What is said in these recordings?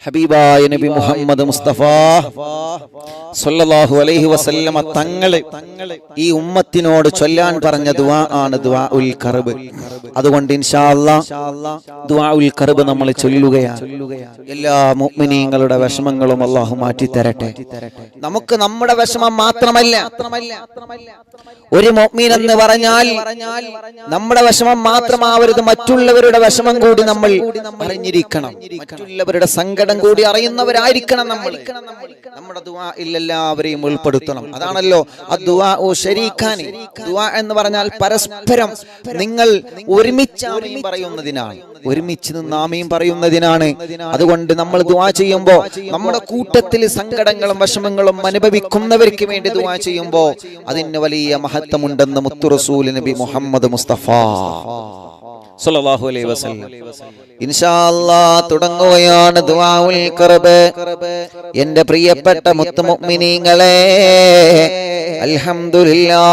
ഹബീബായ നബി മുഹമ്മദ് മുസ്തഫ സല്ലല്ലാഹു അലൈഹി വസല്ലമ തങ്ങളെ ഈ ഉമ്മത്തിനോട് ചൊല്ലാൻ പറഞ്ഞ ദുആ ആണ് ദുആഉൽ കർബ്. അതുകൊണ്ട് ഇൻഷാ അല്ലാഹ് ദുആഉൽ കർബ് നമ്മൾ ചൊല്ലുകയാണ്. എല്ലാ മുഅ്മിനീങ്ങളുടെ വിഷമങ്ങളും അല്ലാഹു മാറ്റി തരട്ടെ. നമുക്ക് നമ്മുടെ വിഷമം മാത്രമല്ല, ഒരു മുഅ്മിൻ എന്ന് പറഞ്ഞാൽ നമ്മുടെ വിഷമം മാത്രമാവരുത്, മറ്റുള്ളവരുടെ വിഷമം കൂടി നമ്മൾ അറിഞ്ഞിരിക്കണം. മറ്റുള്ളവരുടെ സങ്കടം കൂടി അറിയുന്നവരായിരിക്കണം നമ്മൾ. നമ്മുടെ ദുആഇൽ എല്ലാവരെയും ഉൾപ്പെടുത്തണം. അതാണല്ലോ അദ്ദുആഉ ശരീഖാനി. ദുആ എന്ന് പറഞ്ഞാൽ പരസ്പരം നിങ്ങൾ ഒരുമിച്ച് ആമീൻ പറയുന്നതിനാണ്, ഒരുമിച്ച് നിന്ന് ആമീൻ പറയുന്നതിനാണ്. അതുകൊണ്ട് നമ്മൾ ദുആ ചെയ്യുമ്പോൾ നമ്മുടെ കൂട്ടത്തിൽ സങ്കടങ്ങളും വിഷമങ്ങളും അനുഭവിക്കുന്നവർക്ക് വേണ്ടി ദുആ ചെയ്യുമ്പോൾ അതിന് വലിയ മഹത്വമുണ്ടെന്ന് മുത്തു റസൂൽ നബി മുഹമ്മദ് മുസ്തഫ സല്ലല്ലാഹു അലൈഹി വസല്ലം. ഇൻഷാ അല്ലാഹ് തുടങ്ങുകയാണ് ദുആഉൽ കർബ്. എൻ്റെ പ്രിയപ്പെട്ട മുത്തു മുഅ്മിനീങ്ങളെ, അൽഹംദുലില്ലാഹ്.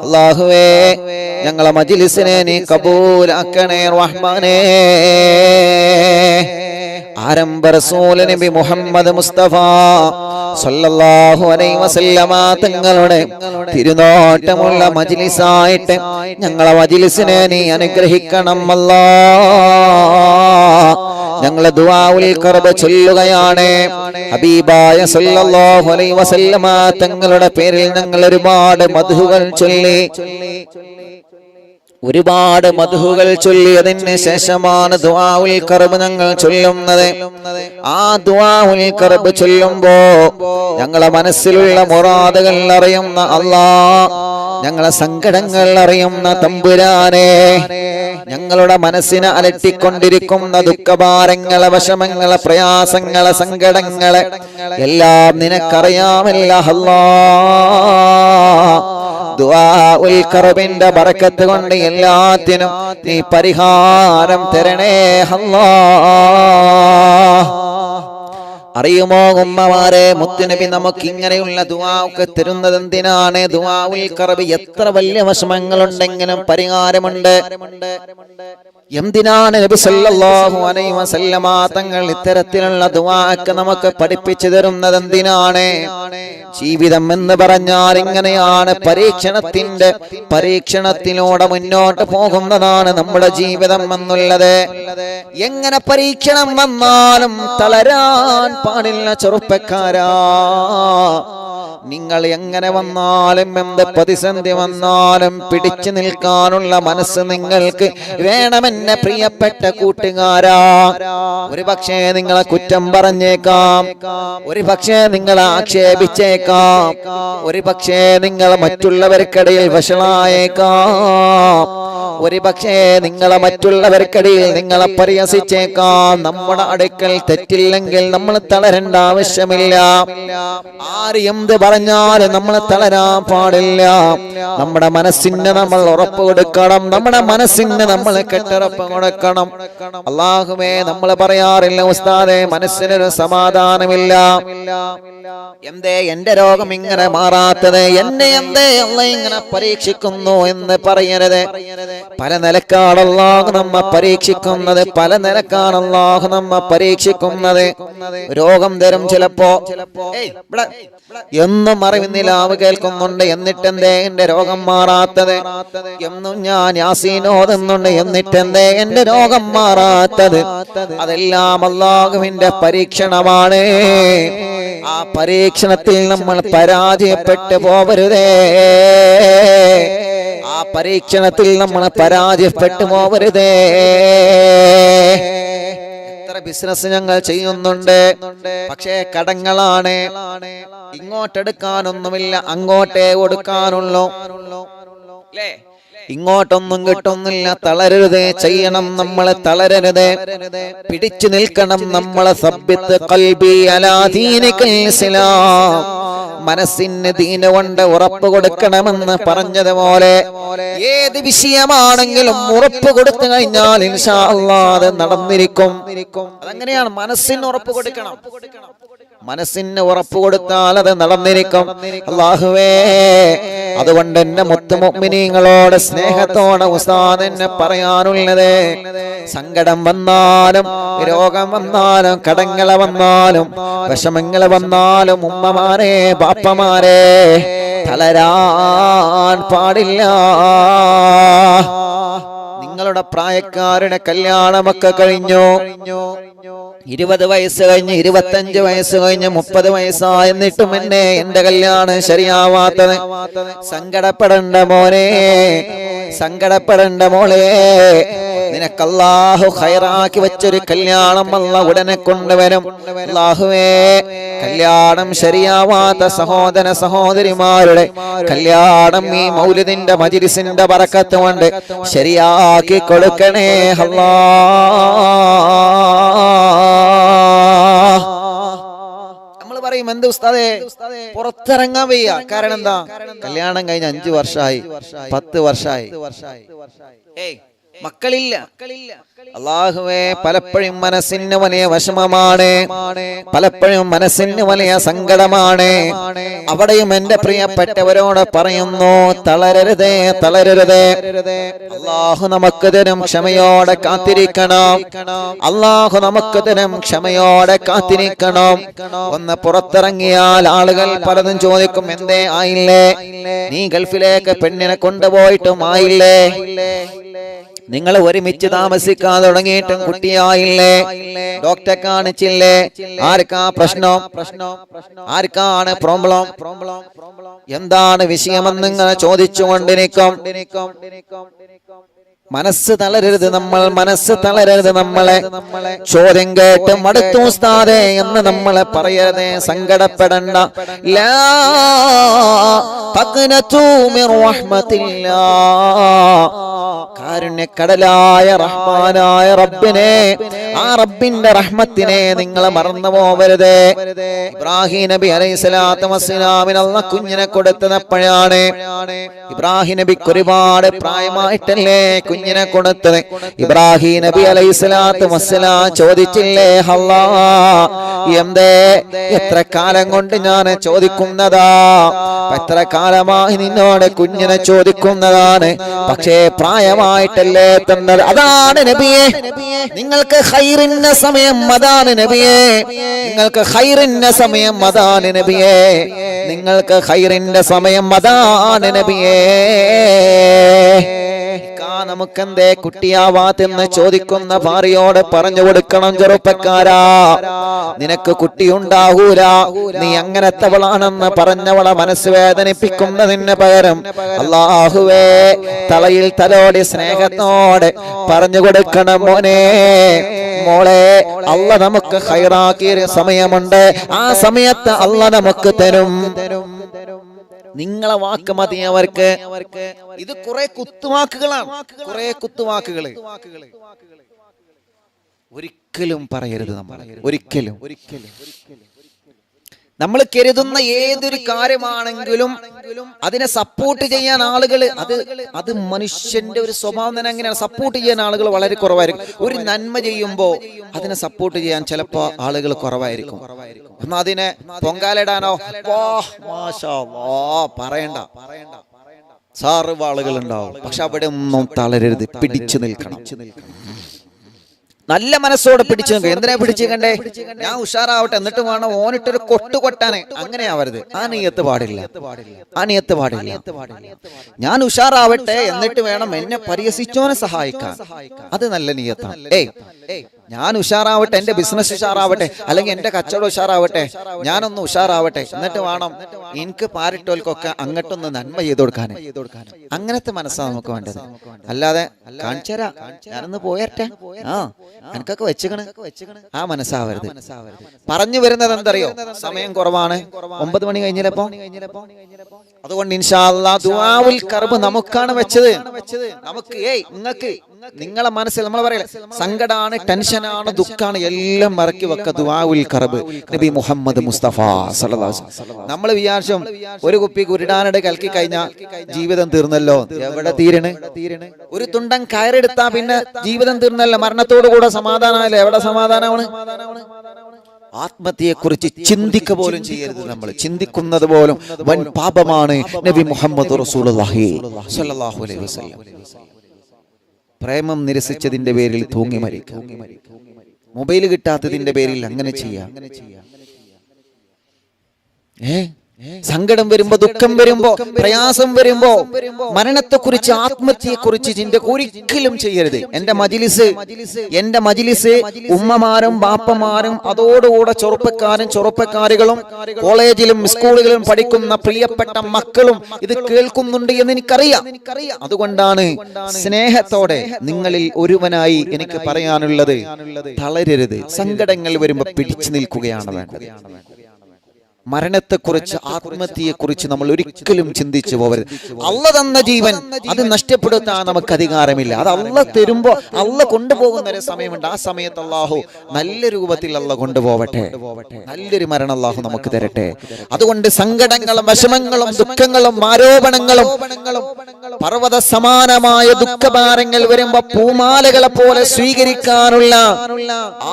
അല്ലാഹുവേ, ഞങ്ങളെ മജ്ലിസിനെ നീ കബൂലാക്കണേ റഹ്മാനേ. ആരംഭ റസൂൽ നബി മുഹമ്മദ് മുസ്തഫ സല്ലല്ലാഹു അലൈഹി വസല്ലമ തങ്ങളുടെ തിരുനോട്ടമുള്ള മജ്ലിസായിട്ട് ഞങ്ങളെ മജ്ലിസിനെ നീ അനുഗ്രഹിക്കണം അല്ലാഹ്. ഞങ്ങൾ ദുആഉൽ കർബ് ചൊല്ലുകയാണ്. ഹബീബായ സല്ലല്ലാഹു അലൈഹി വസല്ലമ തങ്ങളുടെ പേരിൽ ഞങ്ങൾ ഒരുപാട് മദ്ഹുകൾ ചൊല്ലി, ഒരുപാട് മദ്ഹുകൾ ചൊല്ലിയതിന് ശേഷമാണ് ദുആഉൽ കർബ് ഞങ്ങൾ ചൊല്ലുന്നത്. ആ ദുആഉൽ കർബ് ചൊല്ലുമ്പോ ഞങ്ങളെ മനസ്സിലുള്ള മുറാദുകൾ അറിയുന്ന അല്ലാഹ്, ഞങ്ങളെ സങ്കടങ്ങൾ അറിയുന്ന തമ്പുരാനെ, ഞങ്ങളുടെ മനസ്സിനെ അലട്ടിക്കൊണ്ടിരിക്കുന്ന ദുഃഖഭാരങ്ങളെ, വിഷമങ്ങളെ, പ്രയാസങ്ങളെ, സങ്കടങ്ങളെ എല്ലാം നിനക്കറിയാമല്ലോ അല്ലാഹ്. ദുആഉൽ കർബിന്റെ ബറക്കത്ത് കൊണ്ട് എല്ലാത്തിനും നീ പരിഹാരം തരണേ അല്ലാഹ്. അറിയുമോ ഉമ്മമാരെ, മുത്തുനബി നമുക്ക് ഇങ്ങനെയുള്ള ദുആ ഒക്കെ തരുന്നത് എന്തിനാണ്? ദുആഉൽ കർബ് എത്ര വലിയ വിഷമങ്ങളുണ്ടെങ്കിലും പരിഹാരമുണ്ട്. എന്തിനാണ് നബി സല്ലല്ലാഹു അലൈഹി വസല്ലമ തങ്ങൾ ഇത്തരത്തിലുള്ള ദുആ ഒക്കെ നമുക്ക് പഠിപ്പിച്ചു തരുന്നത്? എന്തിനാണ്? ജീവിതം എന്ന് പറഞ്ഞാൽ ഇങ്ങനെയാണ്, പരീക്ഷണത്തിലൂടെ മുന്നോട്ട് പോകുന്നതാണ് നമ്മുടെ ജീവിതം എന്നുള്ളത്. എങ്ങനെ പരീക്ഷണം വന്നാലും തളരാൻ പാടില്ല ചെറുപ്പക്കാരാ. നിങ്ങൾ എങ്ങനെ വന്നാലും, എന്ത് പ്രതിസന്ധി വന്നാലും പിടിച്ചു നിൽക്കാനുള്ള മനസ്സ് നിങ്ങൾക്ക് വേണമെന്നെ പ്രിയപ്പെട്ട കൂട്ടുകാരാ. ഒരു പക്ഷേ നിങ്ങളെ കുറ്റം പറഞ്ഞേക്കാം, ഒരു പക്ഷേ നിങ്ങളെ ആക്ഷേപിച്ചേക്കാം, ഒരു പക്ഷേ നിങ്ങൾ മറ്റുള്ളവർക്കിടയിൽ വഷളായേക്കാം, ഒരു പക്ഷേ നിങ്ങളെ മറ്റുള്ളവർക്കിടയിൽ നിങ്ങളെ പരിഹസിച്ചേക്കാം. നമ്മുടെ അടുക്കൽ തെറ്റില്ലെങ്കിൽ നമ്മൾ തളരേണ്ട ആവശ്യമില്ല. ആര് എന്ത് പറഞ്ഞാലും നമ്മൾ തളരാൻ പാടില്ല. നമ്മുടെ മനസ്സിന് നമ്മൾ ഉറപ്പ് കൊടുക്കണം, നമ്മുടെ മനസ്സിന് നമ്മൾ കെട്ടുറപ്പ് കൊടുക്കണം. അല്ലാഹുവേ, നമ്മൾ പറയാറില്ല ഉസ്താദേ മനസ്സിനൊരു സമാധാനമില്ല, എന്തേ എന്റെ രോഗം ഇങ്ങനെ മാറാത്തത്, എന്നെ എന്തേ അല്ലാഹ് ഇങ്ങനെ പരീക്ഷിക്കുന്നു എന്ന് പറയരുത്. പല നിലക്കാണ് അല്ലാഹു നമ്മെ പരീക്ഷിക്കുന്നത്, പല നിലക്കാണ് അല്ലാഹു നമ്മെ പരീക്ഷിക്കുന്നത്. രോഗം തരും ചിലപ്പോ, എന്നും അറിവിന്നിലാവ് കേൾക്കുന്നുണ്ട്, എന്നിട്ടെന്തേ എന്റെ രോഗം മാറാത്തത്, എന്നും ഞാൻ യാസീൻ ഓതുന്നുണ്ട്, എന്നിട്ടെന്തേ എന്റെ രോഗം മാറാത്തത്. അതെല്ലാം അല്ലാഹുവിന്റെ പരീക്ഷണമാണ്. ആ പരീക്ഷണത്തിൽ നമ്മൾ പരാജയപ്പെട്ടു പോവരുതേ, ആ പരീക്ഷണത്തിൽ നമ്മൾ പരാജയപ്പെട്ടു പോവരുതേ. ബിസിനസ് ഞങ്ങൾ ചെയ്യുന്നുണ്ട്, പക്ഷേ കടങ്ങളാണ്. ഇങ്ങോട്ടെടുക്കാനൊന്നുമില്ല, അങ്ങോട്ടേ കൊടുക്കാനുള്ളൂ. ഇങ്ങോട്ടൊന്നും കിട്ടുന്നില്ല. തളരരുത്, ചെയ്യണം, നമ്മളെ തളരരുത്, പിടിച്ചു നിൽക്കണം. നമ്മളെ സബ്ബിത്ത് ഖൽബി അലാ ദീനികൽ ഇസ്ലാം, മനസ്സിന് ദീന കൊണ്ട് ഉറപ്പ് കൊടുക്കണമെന്ന് പറഞ്ഞതുപോലെ ഏത് വിഷയമാണെങ്കിലും ഉറപ്പ് കൊടുത്തു കഴിഞ്ഞാൽ ഇൻഷാ അല്ലാഹ് അത് നടന്നിരിക്കും. അതങ്ങനെയാണ്, മനസ്സിന് ഉറപ്പ് കൊടുക്കണം. മനസ്സിന് ഉറപ്പ് കൊടുത്താൽ അത് നടന്നിരിക്കും. അല്ലാഹുവേ, അതുകൊണ്ട് എന്റെ മുത്തു മുഅ്മിനീങ്ങളോട് സ്നേഹത്തോടെ ഉസ്താദ് എന്നെ പറയാനുള്ളത്, സങ്കടം വന്നാലും രോഗം വന്നാലും കടങ്ങൾ വന്നാലും വിഷമങ്ങൾ വന്നാലും ഉമ്മമാരെ ബാപ്പമാരെ തളരാൻ പാടില്ല. നിങ്ങളുടെ പ്രായക്കാരുടെ കല്യാണമൊക്കെ കഴിഞ്ഞു, 20 വയസ്സ് കഴിഞ്ഞ് 25 വയസ്സ് കഴിഞ്ഞ് 30 വയസ്സായി, എന്നിട്ടും എന്റെ കല്യാണം ശരിയാവാത്തത്. സങ്കടപ്പെടണ്ട മോനെ, സങ്കടപ്പെടണ്ട മോളെ. നിനക്ക് അല്ലാഹു ഖൈറാക്കി വെച്ചൊരു കല്യാണം അല്ലാഹു ഉടനെ കൊണ്ടുവരും. അല്ലാഹുവേ, കല്യാണം ശരിയാവാത്ത സഹോദര സഹോദരിമാരുടെ കല്യാണം ഈ മൗലിദിന്റെ മജ്‌ലിസിന്റെ ബറക്കത്ത് കൊണ്ട് ശരിയാക്കി കൊടുക്കണേ അല്ലാഹ്. നമ്മൾ പറയും, എന്ത് ഉസ്താദേ പുറത്തിറങ്ങാൻ വയ്യ, കാരണം എന്താ? കല്യാണം കഴിഞ്ഞ് 5 വർഷമായി 10 വർഷമായി, മക്കളില്ല. അല്ലാഹുവേ, പലപ്പോഴും മനസ്സിന് വലിയ വിഷമമാണ്, പലപ്പോഴും മനസ്സിന് വലിയ സങ്കടമാണ്. അവിടെയും എന്റെ പ്രിയപ്പെട്ടവരോട് പറയുന്നു, തളരരുതേ, തളരരുതേ. അല്ലാഹു നമുക്ക് തരും ക്ഷമയോടെ കാത്തിരിക്കണം. അല്ലാഹു നമുക്ക് തരും ക്ഷമയോടെ കാത്തിരിക്കണം. ഒന്ന് പുറത്തിറങ്ങിയാൽ ആളുകൾ പലതും ചോദിക്കും, എന്തേ ആയില്ലേ? നീ ഗൾഫിലേക്ക് പെണ്ണിനെ കൊണ്ടുപോയിട്ടും ആയില്ലേ? നിങ്ങൾ ഒരുമിച്ച് താമസിക്കാൻ തുടങ്ങിയിട്ടും കുട്ടിയായില്ലേ? ഡോക്ടറെ കാണിച്ചില്ലേ? ആർക്കാ പ്രശ്നം? ആർക്കാണ് പ്രോബ്ലം? എന്താണ് വിഷയമെന്ന് ഇങ്ങനെ ചോദിച്ചുകൊണ്ടിരിക്കും. മനസ്സ് തളരരുത് നമ്മൾ, മനസ്സ് തളരരുത്. നമ്മളെ ചോദ്യം കേട്ട് മടുത്തു ഉസ്താദേ എന്ന് നമ്മളെ പറയരുതേ, സങ്കടപ്പെടണ്ട. ലാ തഖ്നതു മിർ റഹ്മത്തില്ലാഹ്. കാരുണ്യക്കടലായ റഹ്മാനായ റബ്ബിനെ, ആ റബ്ബിന്റെ റഹ്മത്തിനെ നിങ്ങൾ മറന്നു പോവരുത്. ഇബ്രാഹിം നബി അലൈഹിസ്സലാത്തു വസ്സലാമിന് അല്ലാഹ് കുഞ്ഞിനെ കൊടുത്തത് എപ്പോഴാണ്? ഇബ്രാഹിം നബിക്ക് ഒരുപാട് പ്രായമായിട്ടല്ലേ കുഞ്ഞിനെ കൊടുത്തത്. ഇബ്രാഹിം നബി അലൈഹിസ്സലാത്തു വസ്സലാം ചോദിച്ചില്ലേ, അല്ലാ എന്തേ എത്ര കാലം കൊണ്ട് ഞാൻ ചോദിക്കുന്നതാ, എത്ര കാലമായി നിന്നോട് കുഞ്ഞിനെ ചോദിക്കുന്നതാണ്, പക്ഷേ പ്രായമായിട്ടല്ലേ തന്നത്. അതാണ് നബിയെ നിങ്ങൾക്ക് ഖൈറിന്റെ സമയം, അതാണ് നബിയെ നിങ്ങൾക്ക് ഖൈറിന്റെ സമയം, അതാണ് നബിയെ നിങ്ങൾക്ക് ഖൈറിന്റെ സമയം, അതാണ് നബിയെ. നമുക്കെന്തേ കുട്ടിയാവാത്തെന്ന് ചോദിക്കുന്ന ഭാര്യയോട് പറഞ്ഞു കൊടുക്കണം, ചെറുപ്പക്കാരാ, നിനക്ക് കുട്ടിയുണ്ടാകൂല, നീ അങ്ങനത്തവളാണെന്ന് പറഞ്ഞവളെ മനസ്സ് വേദനിപ്പിക്കുന്നതിന് പകരം അല്ലാഹുവേ തലയിൽ തലോടി സ്നേഹത്തോടെ പറഞ്ഞു കൊടുക്കണം, മോനെ മോളെ, അല്ലാഹ് നമുക്ക് ഖൈറാക്കിയ സമയമുണ്ട്, ആ സമയത്ത് അല്ലാഹ് നമുക്ക് തരും. നിങ്ങളെ വാക്ക് മതി അവർക്ക്. ഇത് കുറെ കുത്തുവാക്കുകളാണ്, കുറെ കുത്തുവാക്കുകൾ. ഒരിക്കലും പറയരുത് നമ്മൾ, ഒരിക്കലും. നമ്മൾ കരുതുന്ന ഏതൊരു കാര്യമാണെങ്കിലും അതിനെ സപ്പോർട്ട് ചെയ്യാൻ ആളുകൾ, അത് മനുഷ്യന്റെ ഒരു സ്വഭാവം തന്നെ അങ്ങനെയാണ്. സപ്പോർട്ട് ചെയ്യാൻ ആളുകൾ വളരെ കുറവായിരിക്കും. ഒരു നന്മ ചെയ്യുമ്പോൾ അതിനെ സപ്പോർട്ട് ചെയ്യാൻ ചിലപ്പോ ആളുകൾ കുറവായിരിക്കും. എന്നാ അതിനെ പൊങ്കാലിടാനോ പറയണ്ട, സാറിവ് ആളുകൾ ഉണ്ടാവും. പക്ഷെ അവിടെ ഒന്നും തളരരുത്, പിടിച്ചു നിൽക്കണം. നല്ല മനസ്സോടെ പിടിച്ചു നിൽക്കുക. എന്തിനാ പിടിച്ചിരിക്കണ്ടേ? ഞാൻ ഉഷാറാവട്ടെ എന്നിട്ട് വേണം ഓനിട്ടൊരു കൊട്ട് കൊട്ടാനെ, അങ്ങനെ ആവരുത്. ആ നിയത്ത് പാടില്ല, ആ നിയത്ത് പാടില്ല. ഞാൻ ഉഷാറാവട്ടെ എന്നിട്ട് വേണം എന്നെ പരിഹസിച്ചോനെ സഹായിക്കാൻ, അത് നല്ല നിയത്താണ്. ഞാൻ ഉഷാറാവട്ടെ, എന്റെ ബിസിനസ് ഉഷാറാവട്ടെ, അല്ലെങ്കിൽ എന്റെ കച്ചവടം ഉഷാറാവട്ടെ, ഞാനൊന്ന് ഉഷാറാവട്ടെ, എന്നിട്ട് വേണം എനിക്ക് പാരിട്ടോൽക്കൊക്കെ അങ്ങോട്ടൊന്ന് നന്മ ചെയ്ത് കൊടുക്കാൻ. അങ്ങനത്തെ മനസ്സാണ് നമുക്ക് വേണ്ടത്. അല്ലാതെ കാണിച്ചരാ, ഞാനൊന്ന് പോയട്ടെ, എനിക്കൊക്കെ വെച്ചുകണ്, ആ മനസ്സാവരുത്. പറഞ്ഞു വരുന്നത് എന്തറിയോ? സമയം കുറവാണ്, 9 മണി കഴിഞ്ഞില്ലപ്പോ. അതുകൊണ്ട് ഇൻഷാ അല്ലാഹ് ദുആഉൽ കർബ് നമുക്കാണ് വെച്ചത്. നമുക്ക് നിങ്ങൾക്ക് നിങ്ങളെ മനസ്സിൽ നമ്മൾ പറയല സങ്കടാണ്, ടെൻഷനാണ്, ദുഃഖാണ്, എല്ലാം മറക്കി വെക്ക ദുആഉൽ കർബ്. നബി മുഹമ്മദ് മുസ്തഫ സല്ലല്ലാഹു അലൈഹി വസല്ലം നമ്മൾ വിചാരിച്ചും ഒരു കുപ്പി കുരുടാനയുടെ കലക്കി കഴിഞ്ഞാൽ ജീവിതം തീർന്നല്ലോ. എവിടെ തീരണേ? ഒരു തുണ്ടൻ കയറെടുത്താ പിന്നെ ജീവിതം തീർന്നല്ലോ, മരണത്തോടു കൂടെ സമാധാനമല്ലേ. എവിടെ സമാധാനമാണ്? ആത്മഹത്യയെക്കുറിച്ച് ചിന്തിക്കുക പോലും ചെയ്യരുത്. നമ്മൾ ചിന്തിക്കുന്നത് പോലും വൻ പാപമാണ്. നബി മുഹമ്മദ് റസൂലുള്ളാഹി സ്വല്ലല്ലാഹു അലൈഹി വസല്ലം പ്രേമം നിരസിച്ചതിന്റെ പേരിൽ തൂങ്ങി മരിക്കുക, മൊബൈൽ കിട്ടാത്തതിന്റെ പേരിൽ അങ്ങനെ ചെയ്യാം. സങ്കടം വരുമ്പോ, ദുഃഖം വരുമ്പോ, പ്രയാസം വരുമ്പോ മരണത്തെക്കുറിച്ച്, ആത്മഹത്യയെക്കുറിച്ച് ചിന്ത ഒരിക്കലും ചെയ്യരുത്. എന്റെ മജ്ലിസ് ഉമ്മമാരും ബാപ്പമാരും അതോടുകൂടെ ചെറുപ്പക്കാരികളും കോളേജിലും സ്കൂളുകളിലും പഠിക്കുന്ന പ്രിയപ്പെട്ട മക്കളും ഇത് കേൾക്കുന്നുണ്ട് എന്ന് എനിക്കറിയാം. അതുകൊണ്ടാണ് സ്നേഹത്തോടെ നിങ്ങളിൽ ഒരുവനായി എനിക്ക് പറയാനുള്ളത്, തളരരുത്. സങ്കടങ്ങൾ വരുമ്പോ പിടിച്ചു നിൽക്കുകയാണ് വേണ്ടത്. മരണത്തെക്കുറിച്ച്, ആത്മഹത്യയെക്കുറിച്ച് നമ്മൾ ഒരിക്കലും ചിന്തിച്ചു പോകരുത്. അള്ള തന്ന ജീവൻ അത് നഷ്ടപ്പെടുത്താൻ നമുക്ക് അധികാരമില്ല. അത് അള്ള തരുമ്പോ, അള്ള കൊണ്ടുപോകുന്ന ഒരു സമയമുണ്ട്. ആ സമയത്ത് അള്ളാഹു നല്ല രൂപത്തിൽ അള്ള കൊണ്ടുപോവട്ടെ, നല്ലൊരു മരണം അള്ളാഹു നമുക്ക് തരട്ടെ. അതുകൊണ്ട് സങ്കടങ്ങളും വിഷമങ്ങളും ദുഃഖങ്ങളും ആരോപണങ്ങളും പർവ്വത സമാനമായ ദുഃഖഭാരങ്ങൾ വരുമ്പോ പൂമാലകളെ പോലെ സ്വീകരിക്കാനുള്ള,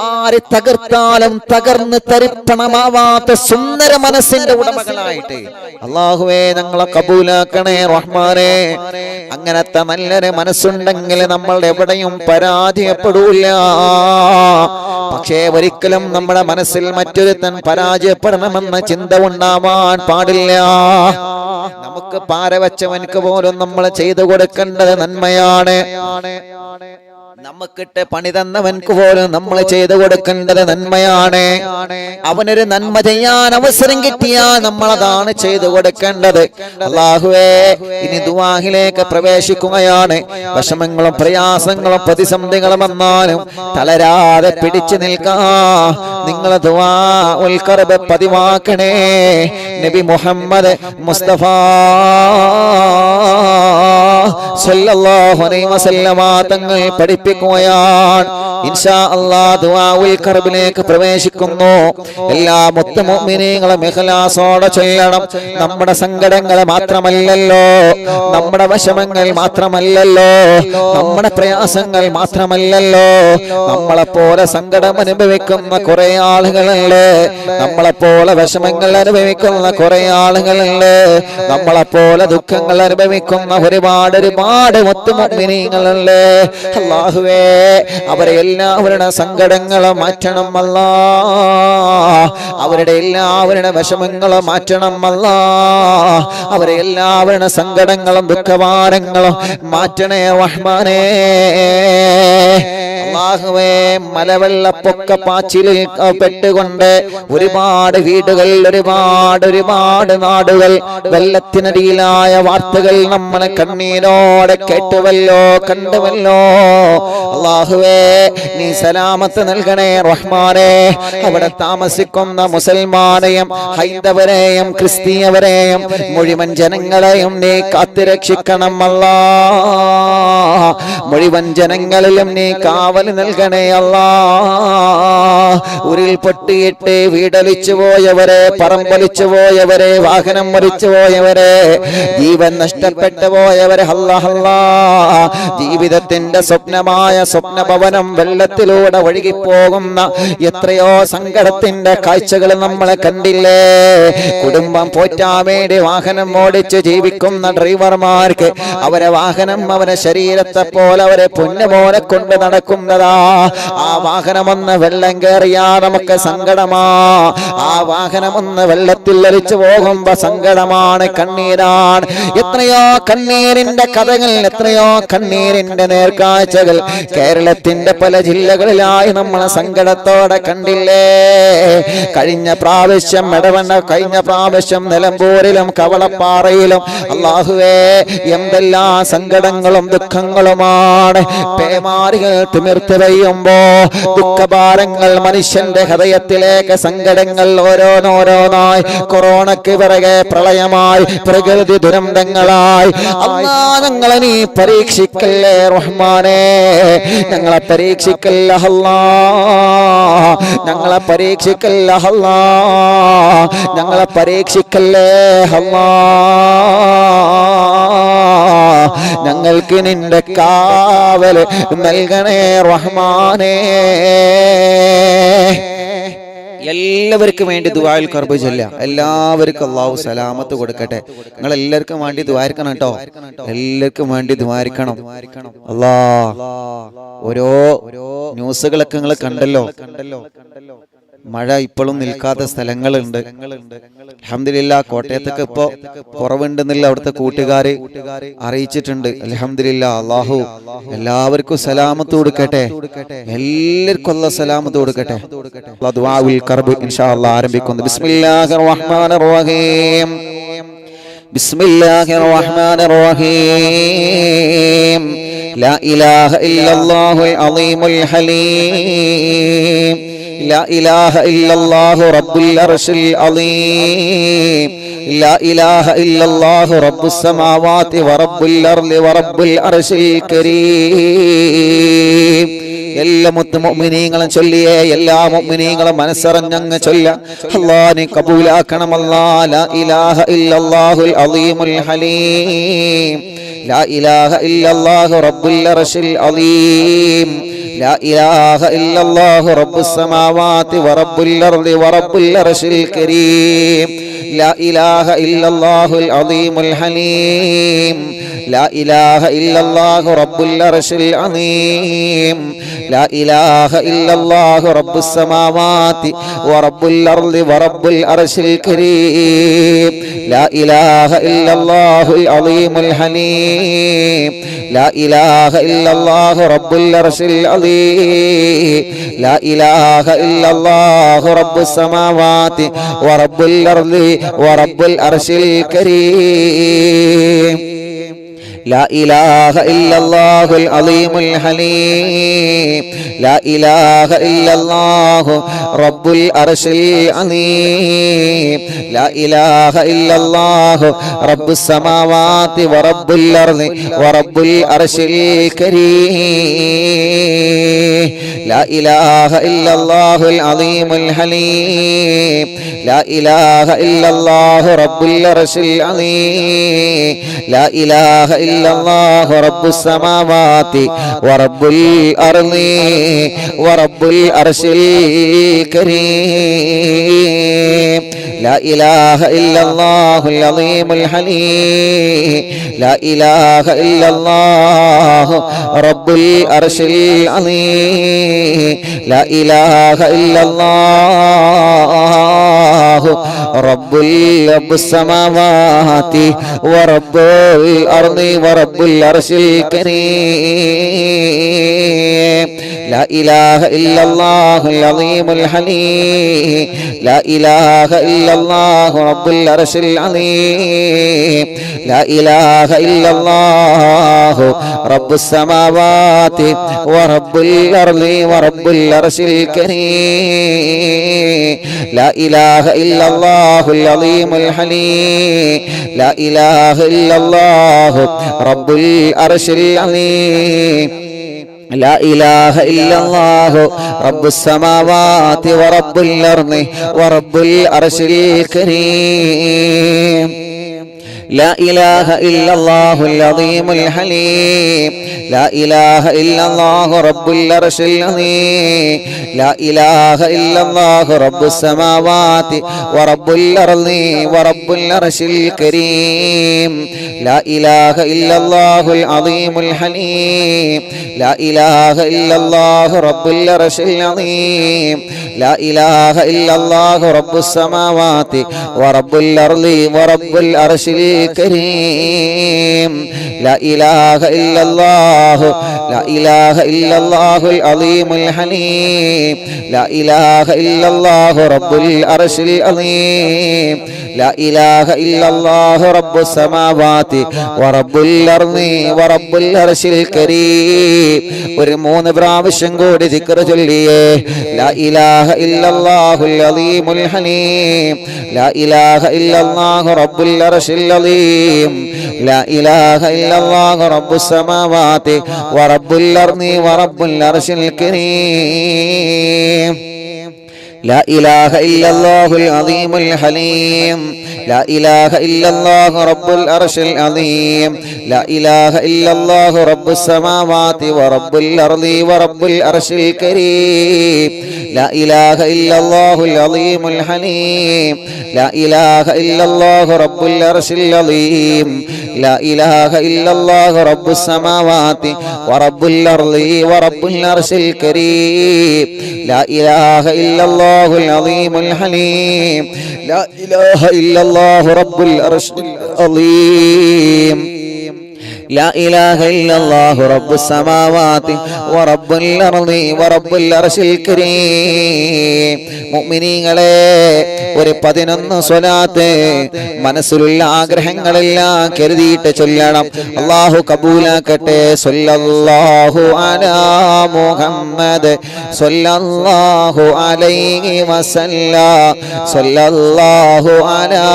ആര് തകർത്താലും തകർന്ന് തരിപ്പണമാവാത്ത സുന്ദര മനസ്സിന്റെ ഉടമകളായിട്ട് അല്ലാഹുവേ ഞങ്ങളെ കബൂലാക്കണേ റഹ്മാനേ. അങ്ങനത്തെ നല്ലൊരു മനസ്സുണ്ടെങ്കിൽ നമ്മൾ എവിടെയും പരാജയപ്പെടൂല. പക്ഷേ ഒരിക്കലും നമ്മുടെ മനസ്സിൽ മറ്റൊരുത്തൻ പരാജയപ്പെടണമെന്ന ചിന്ത ഉണ്ടാവാൻ പാടില്ല. നമുക്ക് പാരവച്ചവൻക്ക് പോലും നമ്മൾ ചെയ്തു കൊടുക്കേണ്ടത് നന്മയാണ്. നമുക്കിട്ട് പണി തന്നവൻക്ക് പോലും നമ്മൾ ചെയ്തു കൊടുക്കേണ്ടത് നന്മയാണ്. അവനൊരു നന്മ ചെയ്യാൻ അവസരം കിട്ടിയാൽ നമ്മൾ അതാണ് ചെയ്തു കൊടുക്കേണ്ടത്. അല്ലാഹുവേ, ഇനി ദുആഹിലേക്ക് പ്രവേശിക്കുകയാണ്. വിഷമങ്ങളും പ്രയാസങ്ങളും പ്രതിസന്ധികളും വന്നാലും തളരാതെ പിടിച്ചു നിൽക്കാം. നിങ്ങൾ ദുആഉൽ ഖർബ് പതിവാക്കണേ. നബി മുഹമ്മദ് മുസ്തഫ സല്ലല്ലാഹു അലൈഹി വസല്ലമ തങ്ങൾ പഠിപ്പിക്കുകയാണ്. ഇൻഷാ അല്ലാഹ് ദുആഉൽ ഖർബിലേക്ക് പ്രവേശിക്കുന്നു. എല്ലാ മുഅ്മിനീങ്ങളും ഇഖ്ലാസോടെ ചൊല്ലണം. നമ്മുടെ സങ്കടങ്ങൾ മാത്രമല്ലല്ലോ, നമ്മുടെ വിഷമങ്ങൾ മാത്രമല്ലല്ലോ, നമ്മുടെ പ്രയാസങ്ങൾ മാത്രമല്ലല്ലോ, നമ്മളെപ്പോലെ സങ്കടം അനുഭവിക്കുന്ന കുറെ ആളുകളുണ്ട്, നമ്മളെപ്പോലെ വിഷമങ്ങൾ അനുഭവിക്കുന്ന കുറെ ആളുകളുണ്ട്, നമ്മളെപ്പോലെ ദുഃഖങ്ങൾ അനുഭവിക്കുന്ന ഒരുപാട് മുഅ്മിനീങ്ങളുണ്ട്. അല്ലാഹുവേ, അവരെ എല്ലാവരുടെ സങ്കടങ്ങളും മാറ്റണം അല്ലാ, അവരുടെ എല്ലാവരുടെ വിഷമങ്ങളും മാറ്റണം അല്ലാ, അവരെ എല്ലാവരുടെ സങ്കടങ്ങളും ദുഃഖഭാരങ്ങളും മാറ്റണേ റഹ്മാനേ. അല്ലാഹുവേ, മലവെള്ളപ്പൊക്ക പാച്ചിലിൽ പെട്ടുകൊണ്ട് ഒരുപാട് വീടുകൾ, ഒരുപാട് നാടുകൾ വെള്ളത്തിനടിയിലായ വാർത്തകൾ നമ്മൾ കണ്ണീരോടെ കേട്ടുവല്ലോ, കണ്ടുവല്ലോ. അല്ലാഹുവേ, നീ സലാമത്ത് നൽകണേ റഹ്മാനേ. അവിടെ താമസിക്കുന്ന മുസൽമാനെയും ഹൈന്ദവരെയും ക്രിസ്തീയവരെയും മുഴുവൻ ജനങ്ങളെയും നീ കാത്തുരക്ഷിക്കണം അല്ലാ. മുഴുവൻ ജനങ്ങളിലും നീ കാവൽ നൽകണേ അല്ലാ. ഉരുൾ പൊട്ടിയിട്ട് വീടൊലിച്ചു പോയവരെ, പറമ്പൊലിച്ചു പോയവരെ, വാഹനം മരിച്ചു പോയവരെ, ജീവൻ നഷ്ടപ്പെട്ടു പോയവരെ, അല്ലാ, ജീവിതത്തിന്റെ സ്വപ്നമായ സ്വപ്നഭവനം വെള്ളത്തിലൂടെ ഒഴുകിപ്പോകുന്ന എത്രയോ സങ്കടത്തിന്റെ കാഴ്ചകൾ നമ്മൾ കണ്ടില്ലേ. കുടുംബം പോറ്റാൻ വേണ്ടി വാഹനം ഓടിച്ച് ജീവിക്കുന്ന ഡ്രൈവർമാർക്ക് അവരെ വാഹനം അവരെ ശരീരത്തെ പോലെ, അവരെ പൊന്നു പോലെ കൊണ്ട് നടക്കുന്നതാ. ആ വാഹനമൊന്ന് വെള്ളം കയറിയാ നമുക്ക് സങ്കടമാ. ആ വാഹനമൊന്ന് വെള്ളത്തിൽ ഒലിച്ചു പോകുമ്പോ സങ്കടമാണ്, കണ്ണീരാണ്. എത്രയോ കണ്ണീരിന്റെ കഥകൾ, എത്രയോ കണ്ണീരിന്റെ നേർക്കാഴ്ചകൾ കേരളത്തിന്റെ പല ജില്ലകളിലായി നമ്മൾ സങ്കടത്തോടെ കണ്ടില്ലേ. കഴിഞ്ഞ പ്രാവശ്യം കഴിഞ്ഞ പ്രാവശ്യം നിലമ്പൂരിലും കവളപ്പാറയിലും അല്ലാഹുവേ എന്തെല്ലാം സങ്കടങ്ങളും ദുഃഖങ്ങളുമാണ്. പേമാരികൾ തിമിർത്ത് പെയ്യുമ്പോ ദുഃഖഭാരങ്ങൾ മനുഷ്യന്റെ ഹൃദയത്തിലേക്ക്, സങ്കടങ്ങൾ ഓരോന്നോരോന്നായി, കൊറോണയ്ക്ക് പിറകെ പ്രളയമായി, പ്രകൃതി ദുരന്തങ്ങളായി. അല്ലാ, ഞങ്ങളെ നീ പരീക്ഷിക്കല്ലേ റഹ്മാനേ, ഞങ്ങളെ പരീക്ഷിക്കല്ല അല്ലാ, ഞങ്ങളെ പരീക്ഷിക്കല്ല അല്ലാ, ഞങ്ങളെ പരീക്ഷിക്കല്ലേ അല്ലാ. ഞങ്ങൾക്ക് നിന്റെ കാവല് നൽകണേ റഹ്മാനേ. എല്ലാവർക്കും വേണ്ടി ദുആഉൽ കർബ് ചൊല്ലാം. എല്ലാവർക്കും അല്ലാഹു സലാമത്ത് കൊടുക്കട്ടെ. നിങ്ങൾ എല്ലാവർക്കും വേണ്ടി ദുആരിക്കണം കേട്ടോ. എല്ലാവർക്കും വേണ്ടി ദുആരിക്കണം. അല്ലാഹ് ഓരോ ന്യൂസുകളൊക്കെ നിങ്ങൾ കണ്ടല്ലോ. മഴ ഇപ്പോഴും നിൽക്കാത്ത സ്ഥലങ്ങളുണ്ട്. അൽഹംദുലില്ലാഹ് കോട്ടയത്തൊക്കെ ഇപ്പോ കുറവുണ്ടെന്നില്ല അവിടുത്തെ കൂട്ടുകാരെ അറിയിച്ചിട്ടുണ്ട്. അൽഹംദുലില്ലാഹ് അല്ലാഹു എല്ലാവർക്കും സലാമത്ത് കൊടുക്കട്ടെ. എല്ലാവർക്കും അല്ലാഹു സലാമത്ത് കൊടുക്കട്ടെ. ദുആഉൽ കർബ് ഇൻഷാ അല്ലാഹ് ആരംഭിക്കുന്നു. ബിസ്മില്ലാഹിർ റഹ്മാനിർ റഹീം. ബിസ്മില്ലാഹിർ റഹ്മാനിർ റഹീം. ലാ ഇലാഹ ഇല്ലല്ലാഹുൽ അളീമുൽ ഹലീം. لا إله إلا الله رب العرش العظيم. لا إله إلا الله رب السماوات ورب الأرض ورب العرش الكريم. എല്ലാ മുഅ്മിനീങ്ങളും ചൊല്ലിയേ, എല്ലാ മുഅ്മിനീങ്ങളും മനസ്സറിഞ്ഞങ്ങ് ചൊല്ല. അല്ലാഹ് നീ കബൂലാക്കണം. അല്ലാഹ് ലാ ഇലാഹ ഇല്ലല്ലാഹുൽ അളീമുൽ ഹലീം. ലാ ഇലാഹ ഇല്ലല്ലാഹു റബ്ബുൽ അർശിൽ അളീം. لا إله إلا الله رب السماوات ورب الأرض ورب العرش الكريم. لا إله إلا الله العظيم الحليم. لا إله إلا الله رب العرش العظيم. لا إله إلا الله رب السماوات ورب الأرض ورب العرش الكريم. لا إله إلا الله العظيم الحليم. لا إله إلا الله رب العرش العظيم. لا إله إلا الله رب السماوات ورب الأرض ورب العرش الكريم. لا إله إلا الله العظيم الحليم. لا إله إلا الله رب العرش العظيم. لا إله إلا الله رب السماوات ورب الأرض ورب العرش الكريم. لا إله إلا الله العظيم الحليم. لا إله إلا الله رب العرش العظيم. لا إله إلا الله رب السماوات ورب الأرض ورب العرش الكريم. لا إله إلا الله العظيم الحليم. لا إله إلا الله رب العرش العظيم. لا إله إلا الله رب السماوات ورب الأرض ورب العرش الكريم. لا إله إلا الله العظيم الحليم. لا إله إلا الله رب العرش العظيم. لا إله إلا الله رب السماوات ورب الأرض ورب العرش الكريم. لا إله إلا الله العظيم الحليم. لا إله إلا الله رب العرش العظيم. لا إله إلا الله رب السماوات ورب الأرض ورب العرش الكريم. لا إله إلا الله العظيم الحليم. لا إله إلا الله رب العرش العظيم. لا إله إلا الله رب السماوات ورب الأرض ورب العرش الكريم. لا إله إلا الله العظيم الحليم. لا إله إلا الله رب العرش العظيم. لا إله إلا الله رب السماوات ورب الأرض ورب العرش الكريم. لا إله إلا الله. لا إله إلا الله العظيم الحليم. لا إله إلا الله رب العرش العظيم. لا إله إلا الله رب السماوات ورب الأرض ورب العرش الكريم. ഒരു 3 പ്രാവശ്യം കൂടി ദിക്ർ ചൊല്ലിയേ. لا إله إلا الله العظيم الحليم. لا إله إلا الله رب العرش العظيم. لا إله إلا الله رب السماوات ورب الأرض ورب العرش الكريم. لا إله إلا الله العظيم الحليم لا إله إلا الله رب العرش العظيم لا إله إلا الله رب السماوات ورب الأرض ورب العرش الكريم لا إله إلا الله العظيم الحليم لا إله إلا الله رب العرش العظيم لا إله إلا الله رب السماوات ورب الأرض ورب العرش الكريم لا إله إلا الله العظيم الحليم لا إله إلا الله رب العرش العظيم لا إله إلا الله رب السماوات ورب الأرض ورب العرش الكريم മുഅ്മിനീങ്ങളെ ഒരു 11 സ്വലാത്ത് മനസ്സിലുള്ള ആഗ്രഹങ്ങളെല്ലാം കരുതിയിട്ട് ചൊല്ലണം. അല്ലാഹു കബൂലാക്കട്ടെ. സ്വല്ലല്ലാഹു അലാ മുഹമ്മദ് സ്വല്ലല്ലാഹു അലൈഹി വസല്ലം സ്വല്ലല്ലാഹു അലാ